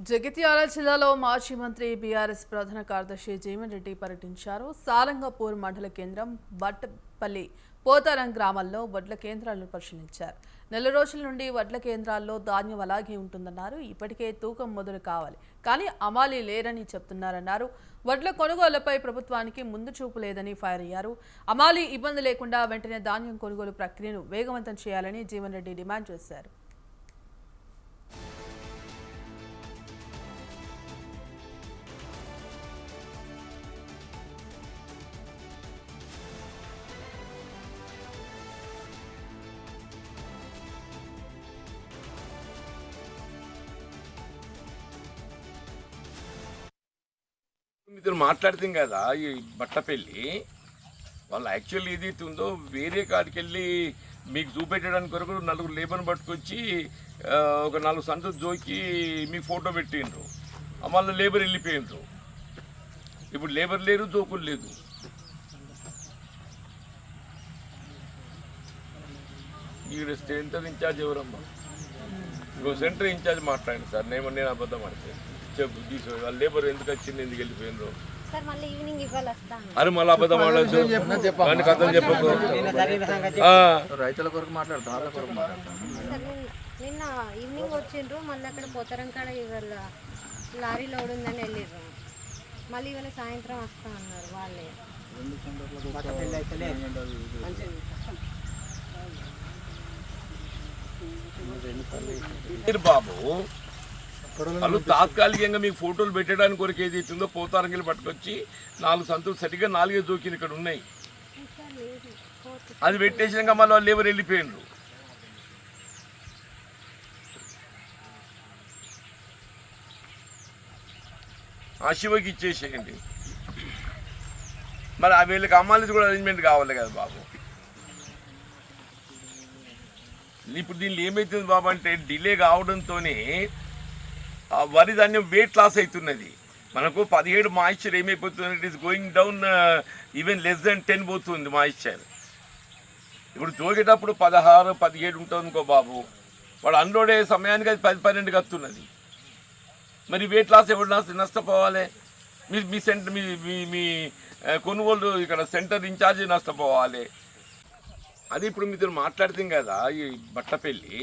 జగిత్యాల జిల్లాలో మాజీ మంత్రి బీఆర్ఎస్ ప్రధాన కార్యదర్శి జీవన్ రెడ్డి పర్యటించారు. సారంగపూర్ మండల కేంద్రం బట్టపల్లి పోతారం గ్రామాల్లో వడ్ల కేంద్రాలను పరిశీలించారు. నెల రోజుల నుండి వడ్ల కేంద్రాల్లో ధాన్యం అలాగే ఉంటుందన్నారు. ఇప్పటికే తూకం మొదలు కావాలి, కానీ అమాలి లేరని చెప్తున్నారన్నారు. వడ్ల కొనుగోలుపై ప్రభుత్వానికి ముందు చూపు లేదని ఫైర్ అయ్యారు. అమాలి ఇబ్బంది లేకుండా వెంటనే ధాన్యం కొనుగోలు ప్రక్రియను వేగవంతం చేయాలని జీవన్ రెడ్డి డిమాండ్ చేశారు. మీతో మాట్లాడుతాం కదా ఈ బట్టపల్లి వాళ్ళు యాక్చువల్లీ ఏదైతే ఉందో వేరే కాడికి వెళ్ళి మీకు చూపెట్టడానికి కొరకు నలుగురు లేబర్ని పట్టుకొచ్చి ఒక 4 సంచులు జోకి మీకు ఫోటో పెట్టిండ్రు. మళ్ళీ లేబర్ వెళ్ళిపోయినరు. ఇప్పుడు లేబర్ లేరు, జోకులు లేదు. ఇక్కడ సెంటర్ ఇన్ఛార్జ్ ఎవరమ్మా? ఇంకో సెంటర్ ఇన్ఛార్జ్ మాట్లాడండి సార్. నేను అబద్ధం ఆడితే చెప్పు తీసు వాళ్ళ లేబర్ ఎందుకు వచ్చింది, ఎందుకు వెళ్ళిపోయినరు? అరే మళ్ళీ అబద్ధం ఆడచ్చు, కథలు చెప్పకు. రైతుల కొరకు మాట్లాడతాం, వాళ్ళ కొరకు మాట్లాడతాం. నిన్న ఈవినింగ్ వచ్చిండ్రు, మళ్ళీ అక్కడ పోతారం కాడ ఇవాళ లారీ లోడ్ ఉందని వెళ్ళిర్రు. మళ్ళీ ఇవాళ సాయంత్రం వస్తా అన్నారు వాళ్ళే. బాబు వాళ్ళు తాత్కాలికంగా మీకు ఫోటోలు పెట్టడానికి కొరకు ఏది అవుతుందో పోతారంగిలు పట్టుకొచ్చి 4 సంతులు సరిగ్గా 4 జోకిలు ఇక్కడ ఉన్నాయి. అది పెట్టేసినాక మళ్ళీ వాళ్ళు ఎవరు వెళ్ళిపోయినరు. ఆ శివకి ఇచ్చేసేయండి. మరి ఆ వీళ్ళకి అమ్మాలిది కూడా అరేంజ్మెంట్ కావాలి కదా బాబు. ఇప్పుడు దీనిలో ఏమవుతుంది బాబు అంటే డిలే కావడంతోనే వరి ధాన్యం వెయిట్ లాస్ అవుతున్నది. మనకు 17 మాయిశ్చర్ ఏమైపోతుంది, it is going down even less than 10 పోతుంది మాయిశ్చర్. ఇప్పుడు జోగేటప్పుడు 16, 17 ఉంటుంది అనుకో బాబు. వాడు అన్లోడ్ అయ్యే సమయానికి అది 10, 12 వస్తున్నది. మరి వెయిట్ లాస్ ఎవరు నష్టపోవాలి? మీ సెంటర్ మీ కొనుగోలు ఇక్కడ సెంటర్ ఇన్ఛార్జి నష్టపోవాలి. అది ఇప్పుడు మీతో మాట్లాడుతాం కదా ఈ బట్టపల్లి